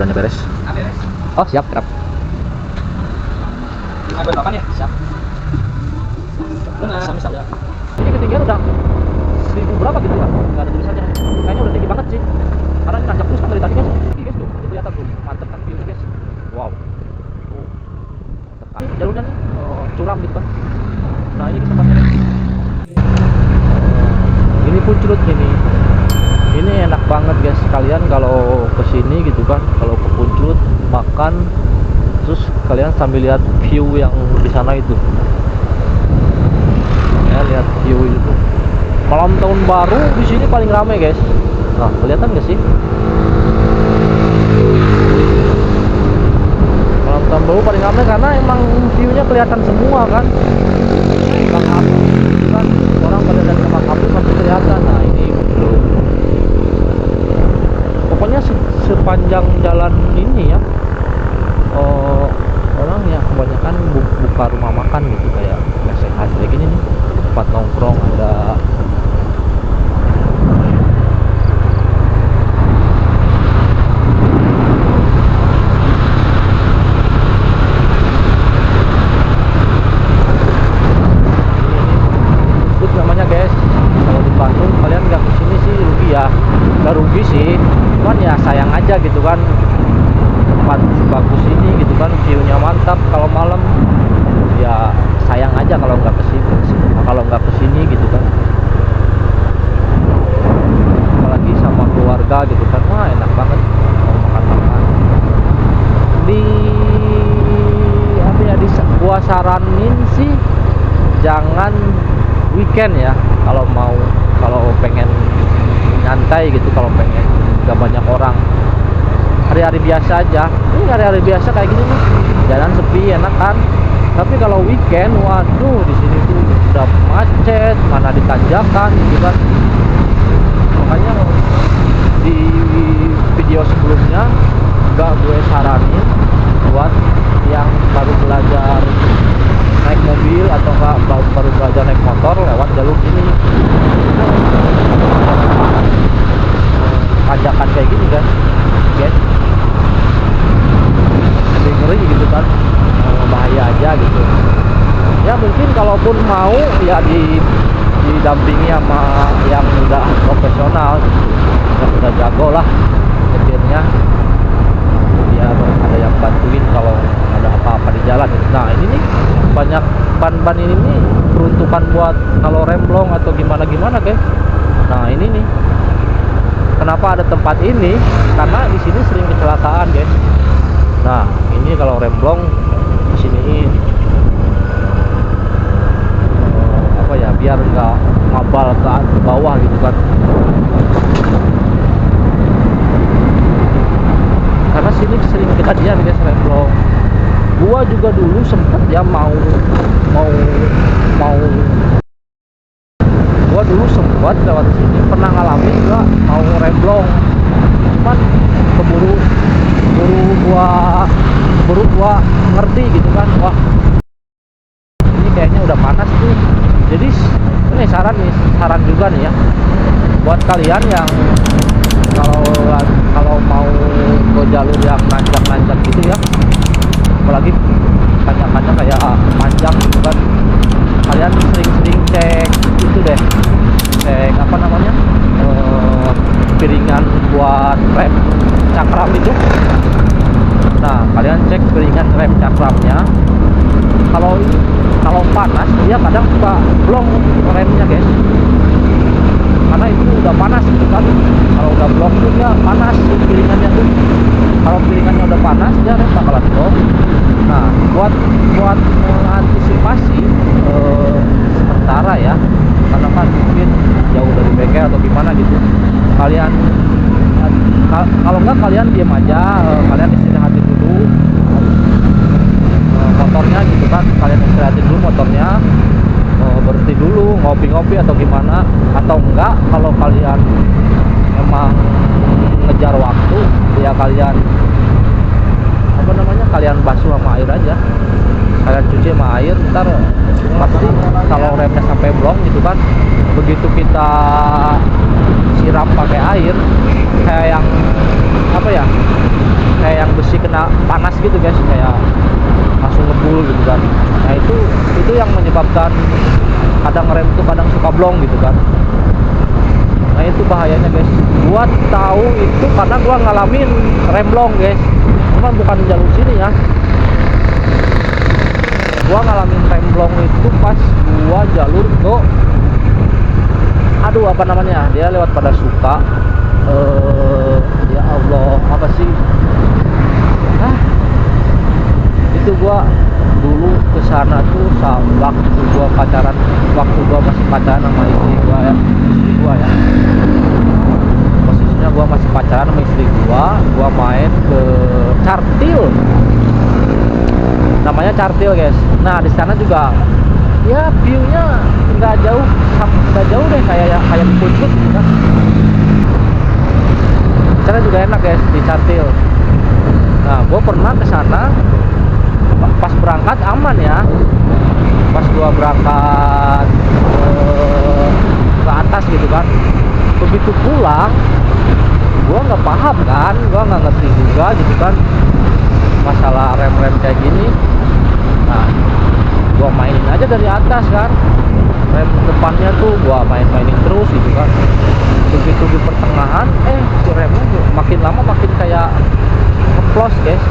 Udah beres. Oh siap, kerap. 58 ya? Siap. Benar. Bisa ya. Ini ketinggian udah 1000 berapa gitu ya? Nggak ada tulisannya. Kayaknya udah tinggi banget sih. Karena ini nanjak terus kan dari tadi guys. Tinggi guys tuh. Itu kelihatan tuh. Mantep kan view guys. Wow. Tuh. Mantep. Ini jalurnya nih curam gitu kan. Nah ini tempatnya. Ini Punclut ini. Ini enak banget guys. Kalian kalau kesini gitu kan, kalau ke Punclut makan, terus kalian sambil lihat view yang di sana itu. Ya lihat view itu. Malam tahun baru di sini paling ramai guys. Nah kelihatan gak sih? Malam tahun baru paling ramai karena emang viewnya kelihatan semua kan. Kembang api kan, orang pada dari kembang api masih kelihatan. Nah ini belum. Pokoknya sepanjang jalan ini ya, orang ya kebanyakan buka rumah makan gitu, kayak sehat kayak gini nih, tempat nongkrong ada. Itu namanya guys, kalau di Bandung kalian nggak kesini sih rugi ya, nggak rugi sih, cuman ya sayang aja gitu kan, tempat bagus ini gitu kan, view-nya mantap. Kalau malam ya sayang aja kalau nggak kesini gitu kan, apalagi sama keluarga gitu kan. Wah enak banget mau makan-makan di apa ya, gua saranin sih jangan weekend ya, kalau pengen nyantai gitu, kalau pengen gak banyak orang, hari-hari biasa aja. Ini hari-hari biasa kayak gini nih, jalan sepi enak kan. Tapi kalau weekend, waduh di sini tuh udah macet, mana di tanjakan gitu kan. Makanya di video sebelumnya gak gue saranin buat yang baru belajar naik mobil atau enggak baru belajar naik motor lewat jalur ini. Tanjakan kayak gini kan guys, lebih ngeri gitu kan, bahaya aja gitu ya. Mungkin kalaupun mau ya didampingi sama yang udah profesional gitu, yang udah jago lah nyetirnya, biar ada yang bantuin kalau ada apa-apa di jalan. Nah ini nih banyak ban-ban ini nih peruntukan buat kalau remblong atau gimana guys. Nah ini nih kenapa ada tempat ini, karena di sini sering kecelakaan guys. Nah ini kalau remblong di sini apa ya, biar nggak ngabal ke bawah gitu kan. Karena sini sering kejadian guys remblong. Gua juga dulu sempet ya mau gua dulu sempet lewat sini, pernah ngalamin juga mau remblong, cuman keburu gua ngerti gitu kan, wah ini kayaknya udah panas tuh. Jadi ini saran juga nih ya buat kalian yang kalau mau ke jalur yang nanjak gitu ya, apalagi tanjakannya kayak panjang gitu kan, kalian sering-sering cek itu deh, cek apa namanya, piringan buat rem cakram itu. Nah kalian cek piringan rem cakramnya, kalau panas dia kadang suka blong remnya guys, karena itu udah panas gitu kan. Kalau udah blong tuh dia panas piringannya tuh, kalau piringannya udah panas dia rem bakalan blong. Nah buat mengantisipasi sementara ya, karena kan mungkin jauh dari bengkel atau gimana gitu, kalian kalau enggak kalian diam aja, kalian istirahatin dulu motornya gitu kan, kalian istirahatin dulu motornya, berhenti dulu ngopi-ngopi atau gimana. Atau enggak kalau kalian emang ngejar waktu ya, kalian apa namanya, kalian basuh sama air aja, kalian cuci sama air. Ntar pasti kalau remnya sampai blong gitu kan, begitu kita siram pakai air, kayak yang apa ya, kayak kena panas gitu guys, kayak langsung ngebul gitu kan. Nah itu yang menyebabkan kadang rem tuh kadang suka blong gitu kan. Nah itu bahayanya guys. Gua tahu itu karena gua ngalamin rem blong guys, cuman bukan di jalur sini ya. Gua ngalamin rem blong itu pas gua jalur ke, aduh apa namanya, dia lewat pada suka, ya Allah apa sih, itu gua dulu kesana tuh waktu gua pacaran, waktu gua masih pacaran sama istri gua ya, posisinya gua masih pacaran sama istri gua main ke Cartil, namanya Cartil guys. Nah di sana juga ya view-nya nggak jauh deh kayak di Puncak gitu kan. Sana juga enak guys di Cartil. Nah gua pernah ke sana pas berangkat aman ya, pas gua berangkat ke atas gitu kan. Begitu pulang gua nggak paham kan, gua nggak ngerti juga gitu kan masalah rem kayak gini. Nah gua mainin aja dari atas kan, rem depannya tuh gua mainin terus gitu kan. Begitu di pertengahan si remnya makin lama makin kayak ngeplos guys,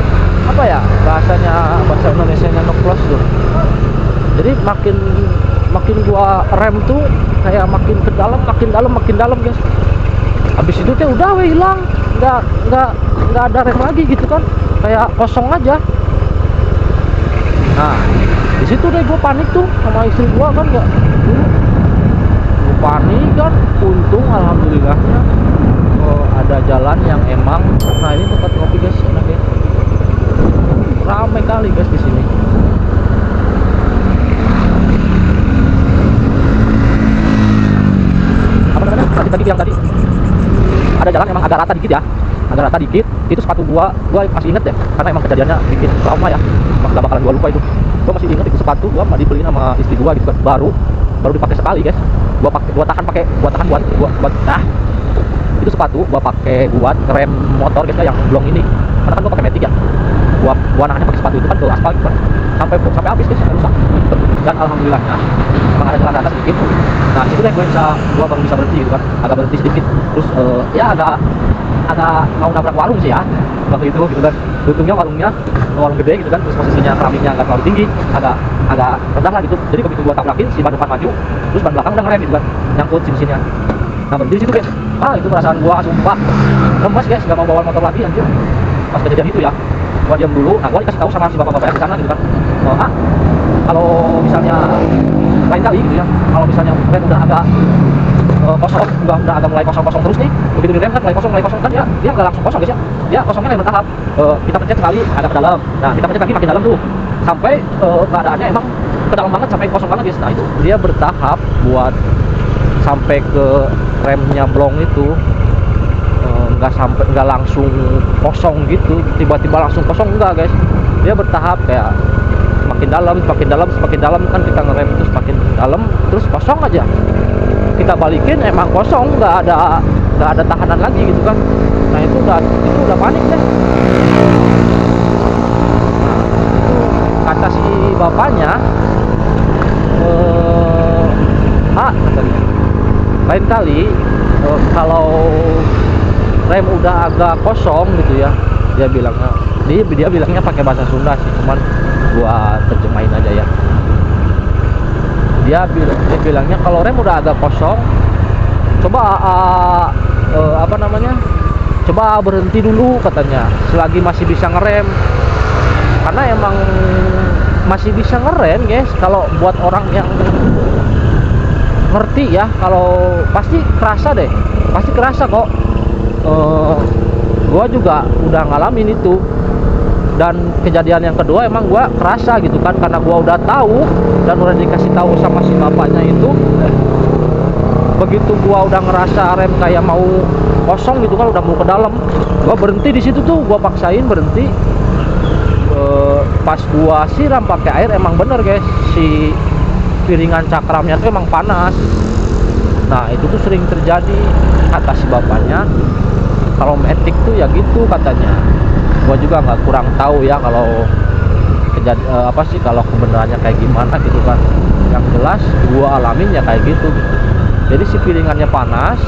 apa ya bahasanya, bahasa Indonesianya ngeplos tuh. Jadi makin gua rem tuh kayak makin ke dalam, makin dalam guys. Habis itu teh udah hilang, nggak ada rem lagi gitu kan, kayak kosong aja. Nah di situ deh gue panik tuh sama istri gue kan, nggak dulu gue panik kan. Untung alhamdulillahnya ada jalan yang emang, nah ini tempat kopi guys, enak ya, ramai kali guys di sini. Apa namanya, tadi yang tadi ada jalan emang agak rata dikit ya, agak rata dikit. Itu sepatu gua masih inget ya, karena emang kejadiannya bikin trauma ya, gak bakalan gua lupa itu. Gua masih inget itu sepatu gua dibeliin sama istri gua gitu kan, baru dipakai sekali guys. Gua tahan buat itu sepatu gua pakai buat rem motor guys yang blong ini, karena kan gua pakai metik ya. Gua nahannya pakai sepatu itu kan ke aspal gitu kan, sampai habis guys, sampai rusak. Dan alhamdulillahnya emang ada jalan atas sedikit. Nah itu deh gua baru bisa berhenti gitu kan, agak berhenti sedikit. Terus ya agak mau nabrak warung sih ya waktu itu gitu kan. Untungnya warung gede gitu kan, terus posisinya keramiknya nggak terlalu tinggi, agak rendah lah gitu. Jadi begitu gua tabrakin, si ban depan maju, terus ban belakang udah ngerem gitu kan, nyangkut mesinnya. Nah berhenti di situ guys. Itu perasaan gua sumpah lemas guys, nggak mau bawa motor lagi anjir. Pas kejadian itu ya, gua diam dulu. Nah gua dikasih tahu sama si bapak-bapak di sana gitu kan, kalau misalnya lain kali gitu ya, kalau misalnya rem udah agak kosong, udah agak mulai kosong terus nih, begitu direm kan mulai kosong kan, dia nggak langsung kosong guys ya, dia kosongnya lain bertahap. Kita pencet sekali agak ke dalam, nah kita pencet lagi makin dalam tuh, sampai keadaannya emang ke dalam banget, sampai kosong banget guys. Nah itu dia bertahap buat sampai ke remnya blong itu, nggak langsung kosong gitu, tiba-tiba langsung kosong enggak guys. Dia bertahap kayak semakin dalam kan, kita ngerem itu semakin dalam terus kosong aja, kita balikin emang kosong, nggak ada tahanan lagi gitu kan. Nah itu udah panik deh. Nah kata si bapaknya, katanya lain kali kalau rem udah agak kosong gitu ya, dia bilangnya pakai bahasa Sunda sih, cuman gua terjemahin aja ya. Dia bilangnya kalau rem udah agak kosong, coba coba berhenti dulu katanya, selagi masih bisa ngerem. Karena emang masih bisa ngerem guys, kalau buat orang yang ngerti ya, kalau pasti kerasa kok. Gua juga udah ngalamin itu. Dan kejadian yang kedua emang gua kerasa gitu kan, karena gua udah tahu dan udah dikasih tahu sama si bapaknya itu. Begitu gua udah ngerasa rem kayak mau kosong gitu kan, udah mau ke dalam, gua berhenti di situ tuh, gua paksain berhenti. Pas gua siram pakai air, emang bener guys, si piringan cakramnya tuh emang panas. Nah itu tuh sering terjadi kata si bapaknya, kalau metik tuh ya gitu katanya, Gua juga nggak kurang tahu ya kalau apa sih kalau kebenarannya kayak gimana gitu kan. Yang jelas gua alamin ya kayak gitu. Jadi si piringannya panas.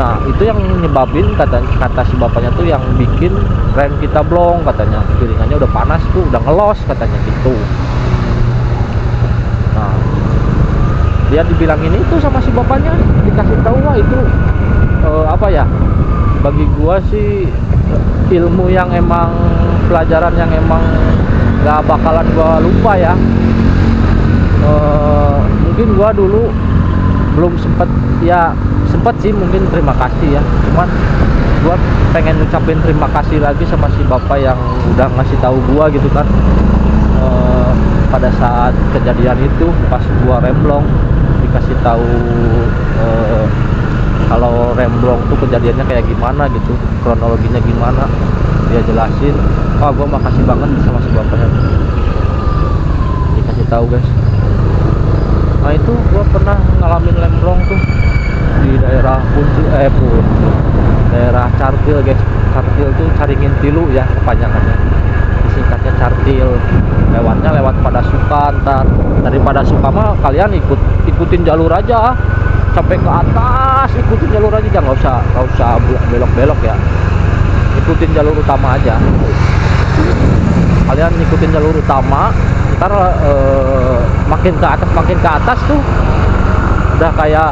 Nah itu yang nyebabin kata si bapaknya tuh yang bikin rem kita blong katanya, piringannya udah panas tuh, udah ngelos katanya gitu. Nah dia dibilangin itu sama si bapaknya, dikasih tahu wah itu apa ya, bagi gua sih ilmu yang emang pelajaran yang emang gak bakalan gua lupa ya. Mungkin gua dulu belum sempet sih mungkin terima kasih ya, cuman gua pengen ngucapin terima kasih lagi sama si bapak yang udah ngasih tahu gua gitu kan. Pada saat kejadian itu pas gua remblong dikasih tahu kalau remblong tuh kejadiannya kayak gimana gitu, kronologinya gimana, dia jelasin. Wah gua makasih banget sama si bapaknya dikasih tahu guys. Nah itu gua pernah ngalamin remblong tuh di daerah daerah Cartil guys. Cartil tuh Caringin Tilu ya kepanjangannya, disingkatnya Cartil. Lewatnya lewat Padasuka. Ntar daripada Suka mah kalian ikutin jalur aja sampai ke atas, ikutin jalur aja, jangan nggak usah belok-belok ya, ikutin jalur utama aja. Kalian ikutin jalur utama, ntar makin ke atas tuh udah kayak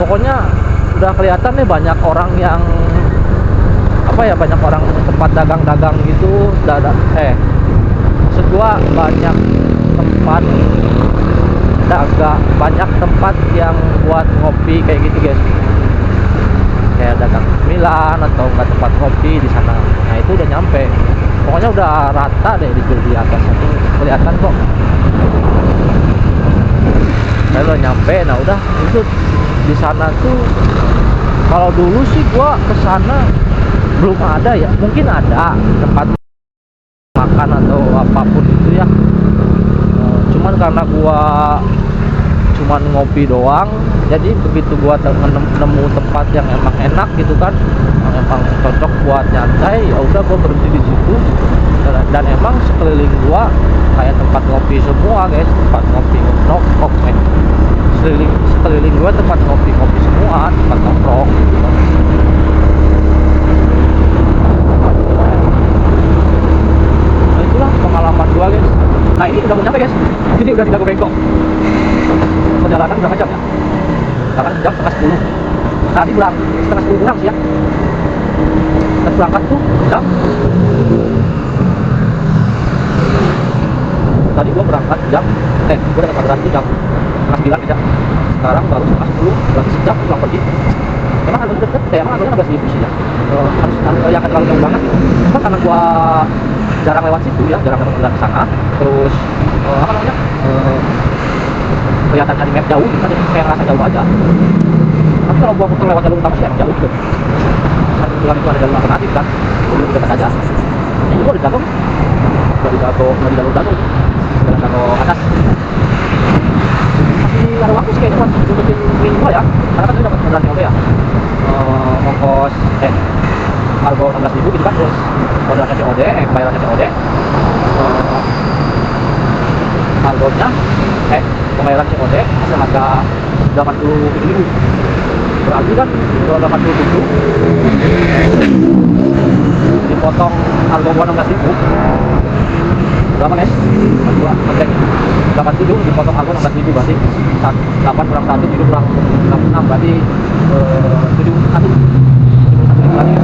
pokoknya udah kelihatan nih banyak orang yang apa ya, banyak orang tempat dagang-dagang gitu. Maksud gua banyak tempat banyak tempat yang buat ngopi kayak gitu guys, kayak dagang cemilan atau enggak tempat ngopi di sana. Nah itu udah nyampe, pokoknya udah rata deh di atas itu kelihatan kok. Udah nyampe, nah udah itu di sana tuh. Kalau dulu sih gua kesana belum ada ya, mungkin ada tempat makan atau apapun itu ya. Cuman karena gua cuman ngopi doang, jadi begitu gua nemu tempat yang emang enak gitu kan, yang emang cocok buat nyantai, ya udah gua berhenti di situ. Dan emang sekeliling gua kayak tempat ngopi semua guys, tempat ngopi sekeliling gua tempat ngopi semua, tempat nongkrong gitu kan. Nah itulah pengalaman gua guys. Nah ini udah mau nyampe guys, ini udah di Dago Bengkok. Perjalanan berapa jam ya? Perjalanan jam setengah 10. Tadi setengah 10 kurang sih ya. Dan berangkat tuh jam, tadi gua berangkat jam gua dapat orderan tuh jam setengah 9 ya. Sekarang baru setengah 10, berarti sejam pulang pergi. Emang harganya deket, emang harganya 16.000 sih ya. Harus yang terlalu jauh banget. Cuma karena gua jarang lewat situ ya, jarang lewat ke sana. Terus apa namanya? Kelihatannya di map jauh, gitu kan, jadi kayak ngerasa jauh aja. Tapi kalau gua putar lewat jalur utama sih emang jauh gitu. Satu bulan itu ada jalur alternatif kan, jadi dekat aja. Ini gua di jalur Dago, jalan Dago atas. Masih ada waktu sih kayaknya buat ngikutin link gua ya, karena kan tadi dapat orderan COD ya. Ongkos harga 16.000 gitu kan, terus orderannya COD, pembayarannya COD. Harganya pembayaran COD seharga 87.000, berarti kan 87 dipotong harga gua 16.000 berapa guys? Gua ngecek 87 dipotong harga 16.000 berarti 8 kurang 1, 7 kurang 6 berarti 71 berarti